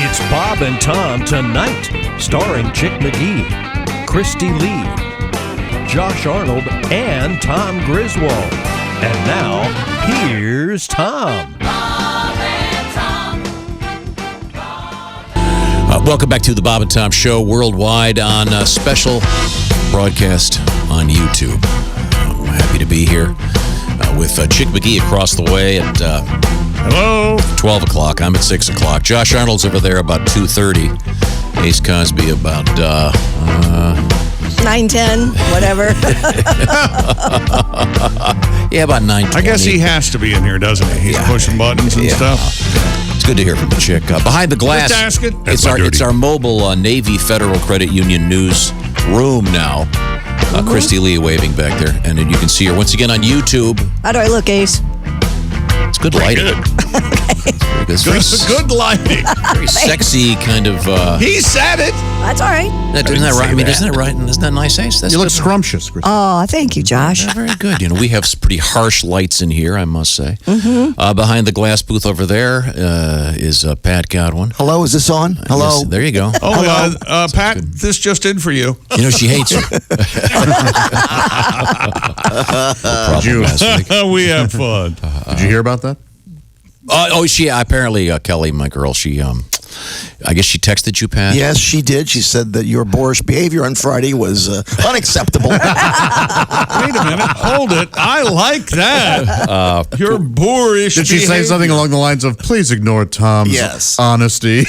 It's Bob and Tom Tonight, starring Chick McGee, Christy Lee, Josh Arnold, and Tom Griswold. And now, here's Tom. Welcome back to the Bob and Tom Show worldwide on a special broadcast on YouTube. I'm happy to be here with Chick McGee across the way at hello 12 o'clock. I'm at 6 o'clock. Josh Arnold's over there about 2:30. Ace Cosby about 9:10, whatever. yeah, about 9:20. I guess he has to be in here, doesn't he? He's pushing buttons and stuff. It's good to hear from the Chick. Behind the glass, Just ask it. it's our mobile Navy Federal Credit Union news room now. Christy Lee waving back there, and then you can see her once again on YouTube. How do I look, Ace? It's good lighting. It's very Good lighting. Very sexy kind of. He said it. That's all right. Isn't that right? I mean, isn't that nice, Ace? You look scrumptious, Chris. Oh, thank you, Josh. Yeah, very good. You know, we have some pretty harsh lights in here, I must say. Behind the glass booth over there is Pat Godwin. Hello, is this on? Hello. Yes, there you go. Oh, Pat, this just in for you. You know, she hates you. We have fun. Did you hear about that? She apparently Kelly, my girl. She, I guess she texted you, Pat. Yes, she did. She said that your boorish behavior on Friday was unacceptable. Wait a minute. Hold it. I like that. Your boorish Did she say something along the lines of, please ignore Tom's honesty?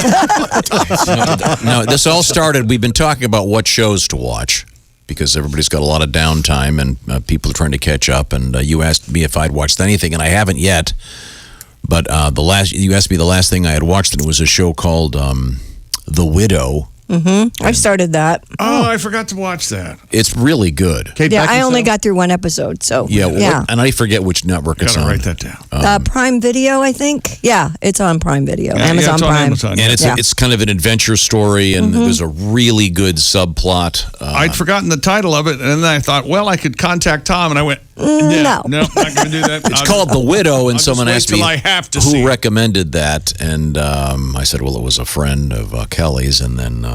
No, this all started, we've been talking about what shows to watch because everybody's got a lot of downtime and people are trying to catch up. And you asked me if I'd watched anything, and I haven't yet. But you asked me the last thing I had watched, and it was a show called The Widow. I started that. Oh, I forgot to watch that. It's really good. Kate Yeah, I Beckinsale? only got through one episode, so. Yeah. And I forget which network it's Gotta on. write that down. Prime Video, I think. Yeah, it's on Prime Video. Yeah, Amazon it's on Prime. Amazon, yeah. And it's kind of an adventure story, and there's a really good subplot. I'd forgotten the title of it, and then I thought, well, I could contact Tom, and I went, no. not going to do that. It's called The Widow, and I'll someone just asked me wait till I have to see who it. recommended that, and I said, well, it was a friend of Kelly's, and then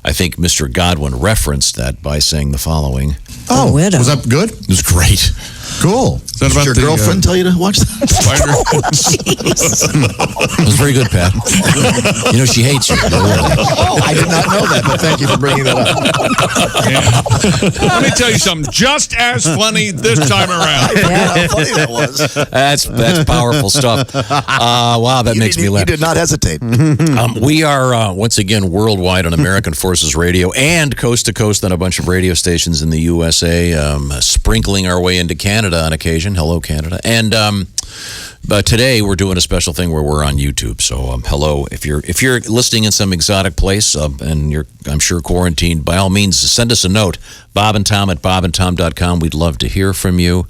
I think Mr. Godwin referenced that by saying the following. Oh, Widow. Was that good? It was great. Cool. Is that Did about your the, girlfriend tell you to watch that? Spider? It was very good, Pat. You know, she hates you. Oh, I did not know that, but thank you for bringing that up. Let me tell you something. Just as funny this time around. How funny that was. That's powerful stuff. Wow, that makes me laugh. You did not hesitate. We are, once again, worldwide on American Forces Radio and coast to coast on a bunch of radio stations in the USA, sprinkling our way into Canada on occasion. Hello, Canada. And but today we're doing a special thing where we're on YouTube. So hello. If you're listening in some exotic place and you're, I'm sure, quarantined, by all means, send us a note. Bob and Tom at bobandtom.com. We'd love to hear from you.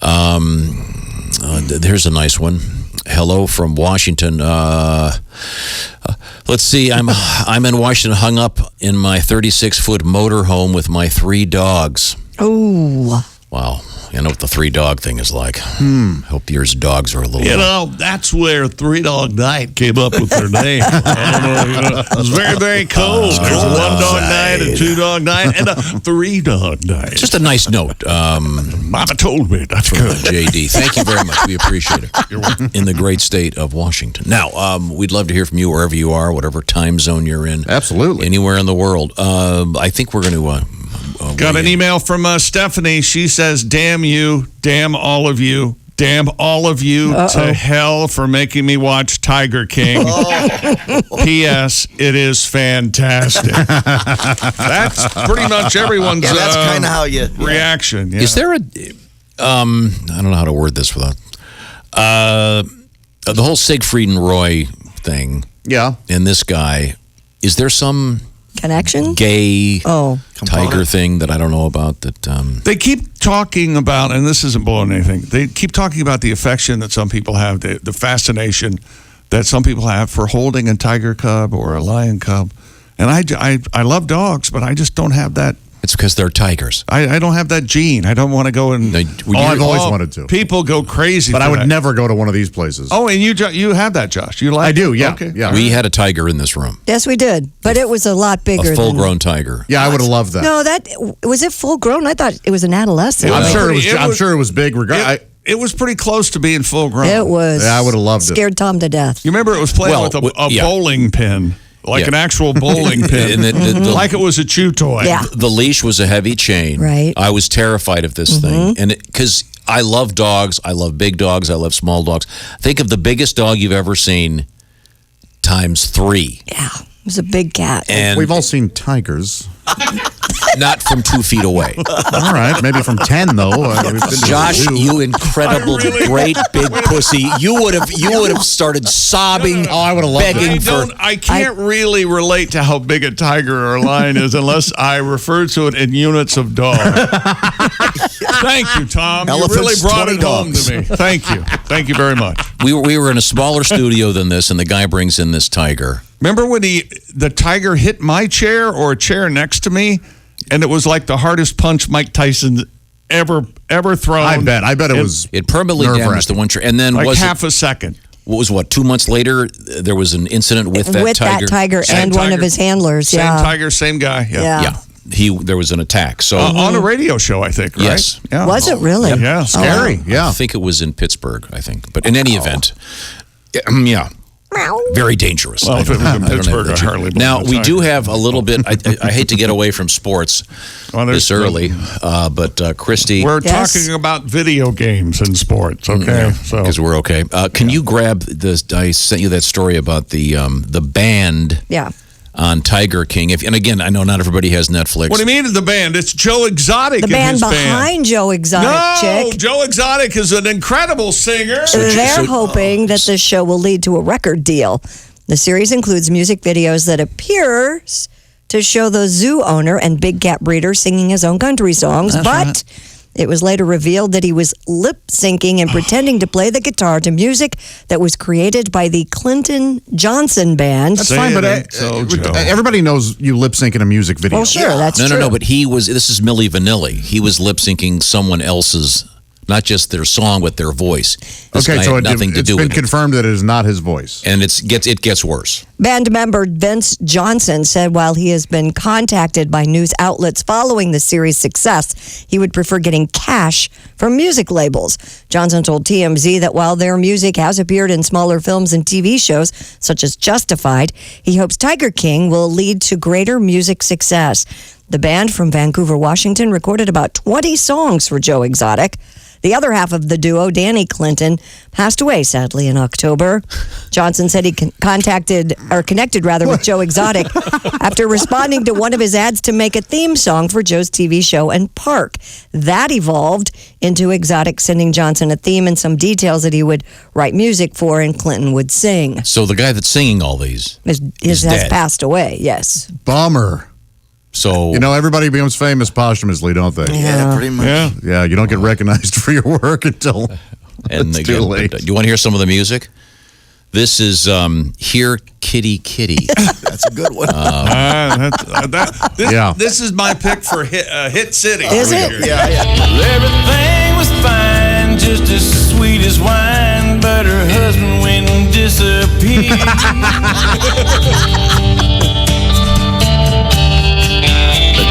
Here's a nice one. Hello from Washington. Let's see. I'm in Washington, hung up in my 36-foot motorhome with my 3 dogs. Oh. Wow. I know what the 3-dog thing is like. Hope yours dogs are a little... You know, that's where 3-Dog Night came up with their name. It was very, very cold. There's a 1-dog night, a 2-dog night, and a 3-dog night. Just a nice note. Mama told me. That's good. JD, thank you very much. We appreciate it. In the great state of Washington. Now, we'd love to hear from you wherever you are, whatever time zone you're in. Absolutely. Anywhere in the world. I think we're going to... Got an email from Stephanie. She says, damn you, damn all of you, damn all of you to hell for making me watch Tiger King. P.S. It is fantastic. That's pretty much everyone's that's kind of how you reaction. Yeah. Is there a... I don't know how to word this without... the whole Siegfried and Roy thing. Yeah. And this guy, is there some... Connection? Gay tiger thing that I don't know about that They keep talking about, and this isn't blowing anything, they keep talking about the affection that some people have, the fascination that some people have for holding a tiger cub or a lion cub. And I love dogs, but I just don't have that It's because they're tigers. I don't have that gene. I don't want to go and. I've always wanted to. People go crazy, but I would that. never go to one of these places. Oh, and you have that, Josh. You like? I do. Yeah. Okay. Yeah. We had a tiger in this room. Yes, we did. But it was a lot bigger. A full-grown tiger. Yeah, I would have loved that. No, was it full grown? I thought it was an adolescent. I'm sure it was big. It was pretty close to being full grown. It was. Yeah, I would have loved it. Scared Tom to death. You remember it was playing with a bowling pin. Like an actual bowling pin. Like it was a chew toy. Yeah. The leash was a heavy chain. Right. I was terrified of this thing. And because I love dogs. I love big dogs. I love small dogs. Think of the biggest dog you've ever seen times 3. Yeah. It was a big cat. And we've all seen tigers. Not from 2 feet away. All right, maybe from 10 though. Josh, you incredible, great big pussy. You would have started sobbing. Oh, I would have loved it. I can't really relate to how big a tiger or a lion is unless I refer to it in units of dog. Thank you, Tom. Elephants, you really brought 20 it home dogs. to me. Thank you. Thank you very much. We were in a smaller studio than this, and the guy brings in this tiger. Remember when the tiger hit my chair or a chair next to me, and it was like the hardest punch Mike Tyson ever thrown. I bet it was. It permanently damaged the one chair, and then like half a second. What was 2 months later? There was an incident with that tiger. That tiger and one of his handlers. Same tiger, same guy. Yeah. There was an attack. So on a radio show, I think. Right? Yes. Yeah. Was it really? Yeah. Scary. Yeah. I think it was in Pittsburgh. I think, but in any event, yeah. Very dangerous. Well, if it was in Pittsburgh, I hardly believe now, it's we do tiger. have a little bit, I hate to get away from sports this early, but Christy. We're talking about video games and sports, okay? So Because we're okay. Can you grab this? I sent you that story about the band on Tiger King. And again, I know not everybody has Netflix. What do you mean the band? It's Joe Exotic. The band behind Joe Exotic, chick. Joe Exotic is an incredible singer. They're hoping that this show will lead to a record deal. The series includes music videos that appears to show the zoo owner and big cat breeder singing his own country songs, but it was later revealed that he was lip-syncing and pretending to play the guitar to music that was created by the Clinton Johnson Band. That's fine, but everybody knows you lip sync in a music video. Well, sure, that's true. No, but this is Milli Vanilli. He was lip-syncing someone else's, not just their song, but their voice. This guy had nothing to do with it. It's been confirmed that it is not his voice. And it gets worse. Band member Vince Johnson said while he has been contacted by news outlets following the series' success, he would prefer getting cash from music labels. Johnson told TMZ that while their music has appeared in smaller films and TV shows, such as Justified, he hopes Tiger King will lead to greater music success. The band from Vancouver, Washington, recorded about 20 songs for Joe Exotic. The other half of the duo, Danny Clinton, passed away, sadly, in October. Johnson said he connected with Joe Exotic after responding to one of his ads to make a theme song for Joe's TV show and park. That evolved into Exotic sending Johnson a theme and some details that he would write music for and Clinton would sing. So the guy that's singing all these has passed away, yes. Bummer. So everybody becomes famous posthumously, don't they? Yeah, pretty much. Yeah, you don't get recognized for your work until it's too late. Do you want to hear some of the music? This is Here Kitty Kitty. That's a good one. This is my pick for Hit City. Is it? Yeah. Everything was fine, just as sweet as wine, but her husband went and disappeared.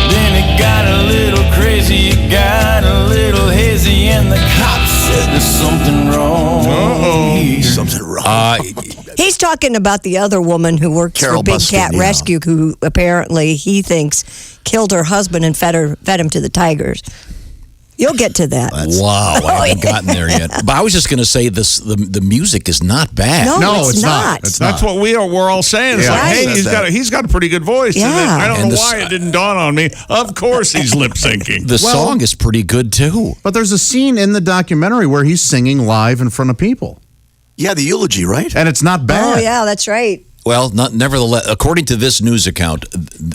Then it got a little crazy, it got a little hazy, and the cops said there's something wrong here. Something wrong. He's talking about the other woman who works Carol for Big Buskin, Cat Rescue, who apparently he thinks killed her husband and fed him to the tigers. You'll get to that. Wow, I haven't gotten there yet. But I was just going to say the music is not bad. No, it's not. That's what we're all saying. It's Yeah. like, hey, Right. he's got a pretty good voice. Yeah. And then, I don't And know why it didn't dawn on me. Of course he's lip syncing. The song is pretty good too. But there's a scene in the documentary where he's singing live in front of people. Yeah, the eulogy, right? And it's not bad. Oh, yeah, that's right. Well, nevertheless, according to this news account,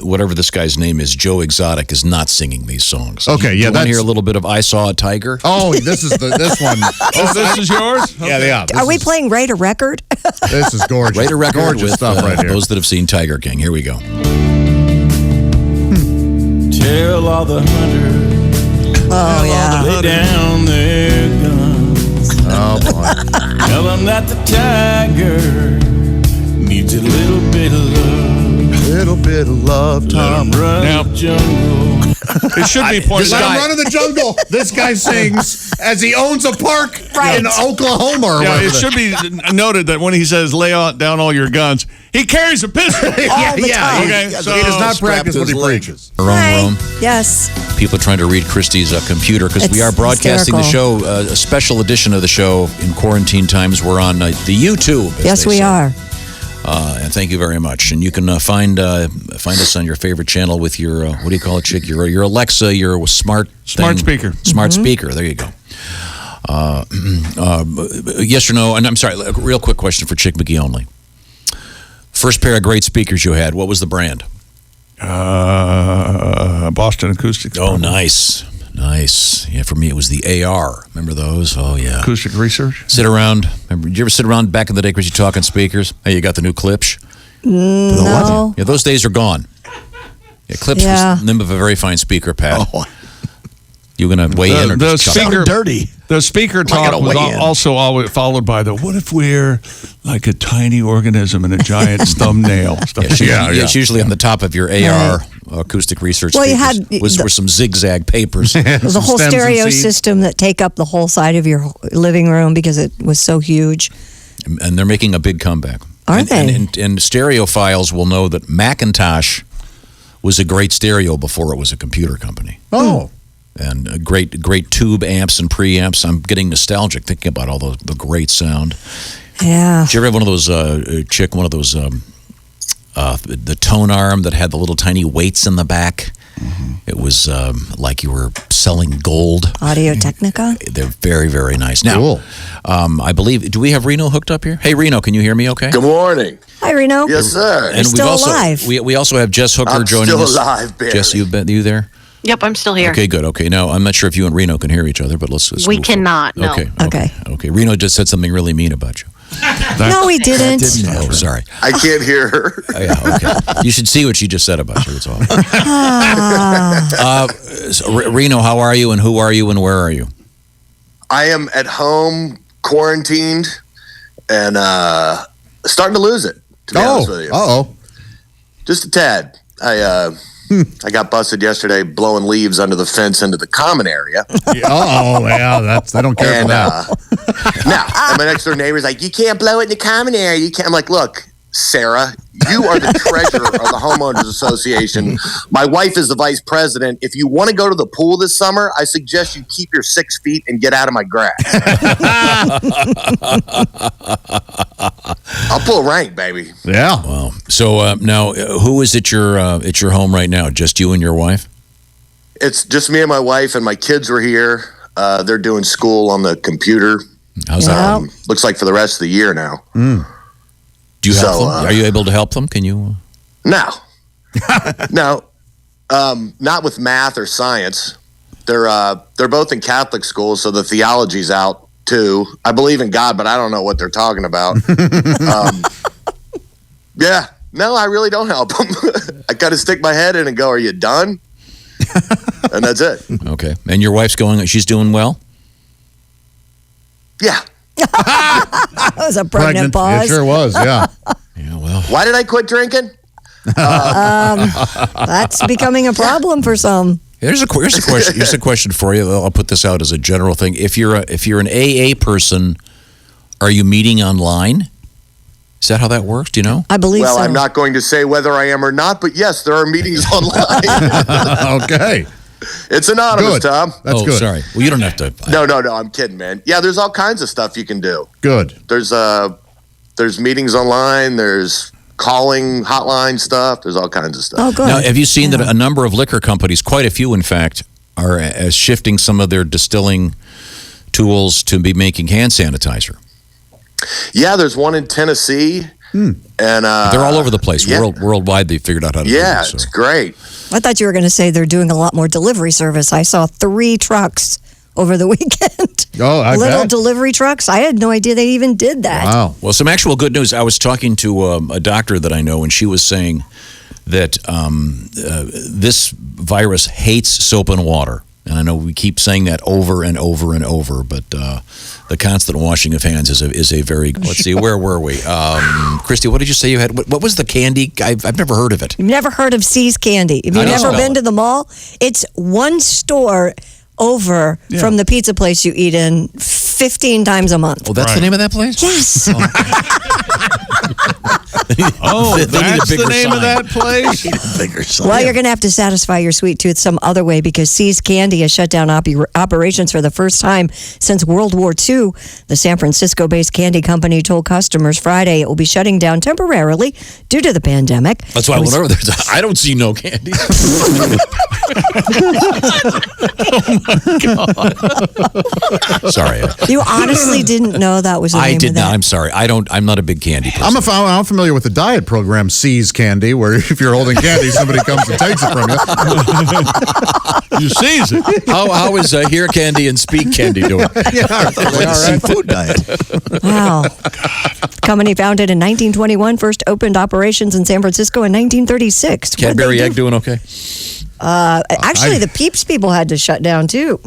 whatever this guy's name is, Joe Exotic is not singing these songs. Okay, You want to hear a little bit of "I Saw a Tiger"? Oh, this one. Oh, this is yours? Yeah. Are we playing Rate a Record? This is gorgeous. Rate a record Gorgeous with stuff right here. those that have seen Tiger King. Here we go. Tell all the hunters, Oh, yeah. lay down their guns. Oh, boy. Tell them that the tiger needs a little bit of love. Little bit of love, Tom. Run Now- the jungle. It should be pointed Let out. him run in the jungle. This guy sings as he owns a park Right. in Oklahoma. Or Yeah, wherever it should be noted that when he says down all your guns, he carries a pistol. All the yeah, time. Okay, so he does not practice to what he his leg. preaches. Our own Hi. room. Yes. People are trying to read Christy's computer because we It's are broadcasting hysterical. the show, a special edition of the show in quarantine times. We're on the YouTube. as Yes, they we say. are. And thank you very much. And you can find us on your favorite channel with your what do you call it, chick? Your Alexa, your smart Speaker. Smart speaker. There you go. Yes or no? And I'm sorry. A real quick question for Chick McGee only. First pair of great speakers you had. What was the brand? Boston Acoustics. Oh, nice. Yeah, for me it was the AR. Remember those? Oh yeah. Acoustic Research. Sit around. Remember? Did you ever sit around back in the day, Chris? You talking speakers? Hey, you got the new Klipsch? No. Yeah, those days are gone. Yeah, Klipsch Yeah. was the name of a very fine speaker, Pat. Oh, You gonna weigh in or The just chuckle? speaker, dirty. the speaker talk gotta was weigh in. also always followed by the "What if we're like a tiny organism in a giant thumbnail?" Stuff. It's usually on the top of your AR acoustic research. Well, you speakers. had were some zigzag papers. There's a whole Stems and stereo seeds. system that take up the whole side of your living room because it was so huge. And they're making a big comeback. Are and, they? And stereophiles will know that Macintosh was a great stereo before it was a computer company. Oh. And great tube amps and preamps. I'm getting nostalgic thinking about all the great sound. Yeah. Did you ever have one of those, Chick, one of those, the tone arm that had the little tiny weights in the back? Mm-hmm. It was like you were selling gold. Audio Technica? They're very, very nice. Now, Cool. I believe, do we have Reno hooked up here? Hey, Reno, can you hear me okay? Good morning. Hi, Reno. Yes, sir. And still also, alive. We also have Jess Hooker I'm joining still us. alive, barely. Jess, you there? Yep, I'm still here. Okay, good. Okay, now I'm not sure if you and Reno can hear each other, but let's We move cannot, no. Okay. Reno just said something really mean about you. No, he didn't. Oh, sorry. I can't hear her. Yeah, okay. You should see what she just said about you. That's all. So, Reno, how are you, and who are you, and where are you? I am at home, quarantined, and starting to lose it, to be honest with you. Uh-oh. Just a tad. I got busted yesterday blowing leaves under the fence into the common area. Uh-oh. Yeah, they don't care for And that. now, and my next door neighbor's like, "You can't blow it in the common area. You can't." I'm like, "Look, Sarah, you are the treasurer of the homeowners association. My wife is the vice president. If you want to go to the pool this summer, I suggest you keep your 6 feet and get out of my grass." I'll pull rank, baby. Yeah. Wow. So now, who is at your home right now? Just you and your wife? It's just me and my wife, and my kids were here. They're doing school on the computer. How's Yeah. that? Looks like for the rest of the year now. Do you help So, them? Are you able to help them? Can you? No, no, not with math or science. They're both in Catholic school, so the theology's out too. I believe in God, but I don't know what they're talking about. Yeah, no, I really don't help them. I kind of stick my head in and go, "Are you done?" And that's it. Okay. And your wife's she's doing well? Yeah. That was a pregnant pause. It sure was, yeah. Yeah, well. Why did I quit drinking? That's becoming a problem for some. Here's a question. Here's a question for you. I'll put this out as a general thing. If you're an AA person, are you meeting online? Is that how that works? Do you know? I believe Well, so. I'm not going to say whether I am or not, but yes, there are meetings online. Okay. It's anonymous, Good. Tom. That's good. Sorry. Well, you don't have to. No, I'm kidding, man. Yeah, there's all kinds of stuff you can do. Good. There's meetings online. There's calling hotline stuff. There's all kinds of stuff. Oh, good. Now, have you seen that a number of liquor companies, quite a few in fact, are shifting some of their distilling tools to be making hand sanitizer? Yeah, there's one in Tennessee, and They're all over the place. yeah. Worldwide, they figured out how to do Yeah, it. So. it's great. I thought you were going to say they're doing a lot more delivery service. I saw 3 trucks over the weekend. Oh, I little bet. delivery trucks. I had no idea they even did that. Wow. Well, some actual good news. I was talking to a doctor that I know, and she was saying that this virus hates soap and water. And I know we keep saying that over and over and over, but the constant washing of hands is a very. Let's see, where were we? Christy, what did you say you had? What was the candy? I've never heard of it. You've never heard of C's Candy? Have you never been to the mall? It's one store over from the pizza place you eat in 15 times a month. Well, that's the name of that place? Yes. That's the name of that place? Well, you're going to have to satisfy your sweet tooth some other way because C's Candy has shut down operations for the first time since World War II. The San Francisco-based candy company told customers Friday it will be shutting down temporarily due to the pandemic. That's why I went over there. I don't see no candy. Sorry. You honestly didn't know that was the name I did of that? not. I'm sorry. I'm not a big candy person. I'm familiar with the diet program Seize Candy, where if you're holding candy, somebody comes and takes it from you. You seize it. How is Hear Candy and Speak Candy doing? Seafood diet. Wow. Company founded in 1921, first opened operations in San Francisco in 1936. Cadbury egg doing okay? Actually, the Peeps people had to shut down too.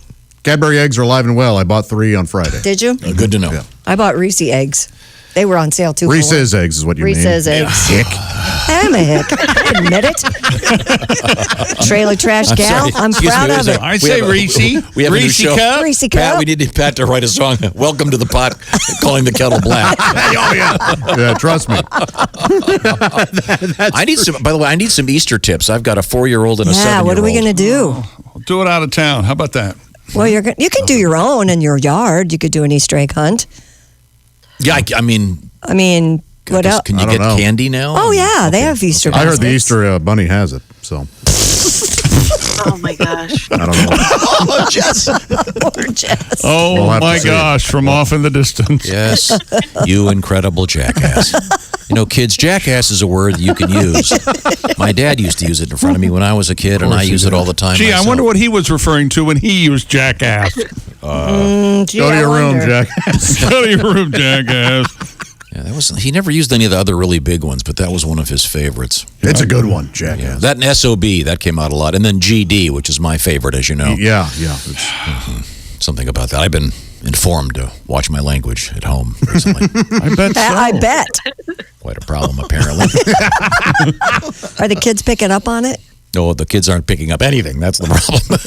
Cadbury eggs are alive and well. I bought 3 on Friday. Did you? Good to know. Yeah. I bought Reese eggs. They were on sale too. Reese's eggs is what you mean. Reese's eggs. Hick. I'm a hick. I admit it. Trailer trash gal. I'm proud of it. I say Reese. We have a new Reese show. cup. Reese Pat, cup. we need Pat to write a song. Welcome to the pot, calling the kettle black. Oh, yeah. Yeah, trust me. I need some. By the way, I need some Easter tips. I've got a 4-year-old and a 7-year-old. Yeah, what are we going to do? Do it out of town. How about that? Well, you can do your own in your yard. You could do an Easter egg hunt. Yeah, I mean, What else? Can you I don't get know. candy now? Oh, yeah, they have Easter I heard the baskets. Easter bunny has it, so Oh my gosh. I don't know. Oh, Jess. Poor Jess. Oh, We'll have to my see. gosh, from off in the distance. Yes, you incredible jackass. You know, kids, jackass is a word that you can use. My dad used to use it in front of me when I was a kid, and I use it all the time. Gee, myself. I wonder what he was referring to when he used jackass. Gee, Go to I your room, wonder. Jackass. Go to your room, jackass. Yeah, he never used any of the other really big ones, but that was one of his favorites. It's a good one, Jackass. That and SOB, that came out a lot. And then GD, which is my favorite, as you know. Yeah. It's, Something about that. I've been informed to watch my language at home recently. I bet so. I bet. Quite a problem, apparently. Are the kids picking up on it? No, the kids aren't picking up anything. That's the problem.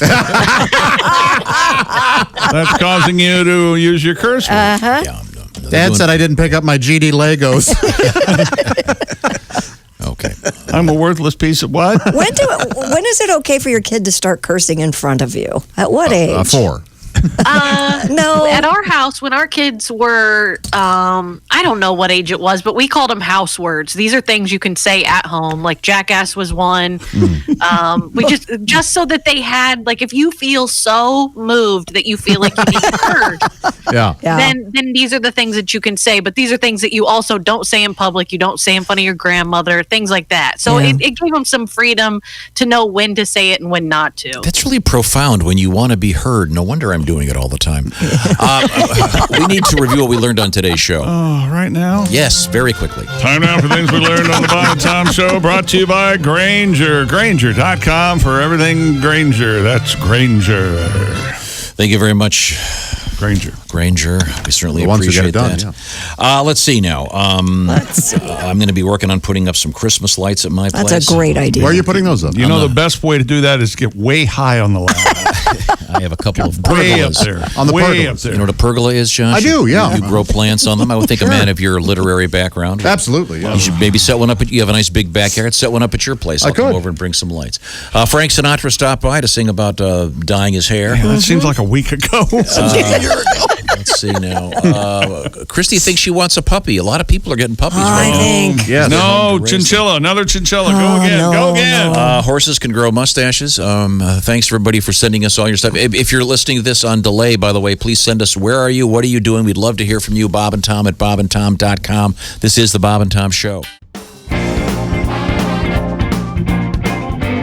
That's causing you to use your curse word. Yeah, Dad said I didn't pick up my GD Legos. Okay. I'm a worthless piece of what? When is it okay for your kid to start cursing in front of you? At what age? 4. No. At our house, when our kids were, I don't know what age it was, but we called them house words. These are things you can say at home, like jackass was one. We just so that they had, like, if you feel so moved that you feel like you need heard, Yeah. then these are the things that you can say. But these are things that you also don't say in public. You don't say in front of your grandmother, things like that. So it gave them some freedom to know when to say it and when not to. That's really profound when you want to be heard. No wonder I'm doing it all the time. We need to review what we learned on today's show. Oh, right now? Yes, very quickly. Time now for things we learned on the Bob and Tom Show, brought to you by Granger. Granger.com for everything Granger. That's Granger. Thank you very much, Granger. We certainly The ones who get appreciate it done, that. Let's see now. I'm going to be working on putting up some Christmas lights at my place. That's a great idea. Where are you putting those up? You know, the best way to do that is get way high on the ladder. I have a couple of Way up pergolas. there. On the way pergolas. up there. You know what a pergola is, John? I do, yeah. You grow plants on them. I would think a man of your literary background. Absolutely, yeah. You should maybe set one up. You have a nice big backyard. Set one up at your place. I'll come could. over and bring some lights. Frank Sinatra stopped by to sing about dyeing his hair. Yeah, that seems like a week ago. Let's see now. Christy thinks she wants a puppy. A lot of people are getting puppies right I now. think. Yes. No, chinchilla. Another chinchilla. Go again. no, Go again. Horses can grow mustaches. Thanks, everybody, for sending us all your stuff. If you're listening to this on delay, by the way, please send us where are you, what are you doing? We'd love to hear from you, Bob and Tom at bobandtom.com. This is the Bob and Tom Show.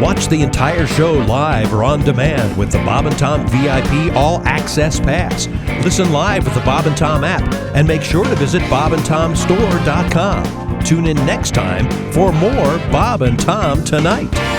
Watch the entire show live or on demand with the Bob and Tom VIP All Access Pass. Listen live with the Bob and Tom app and make sure to visit bobandtomstore.com. Tune in next time for more Bob and Tom Tonight.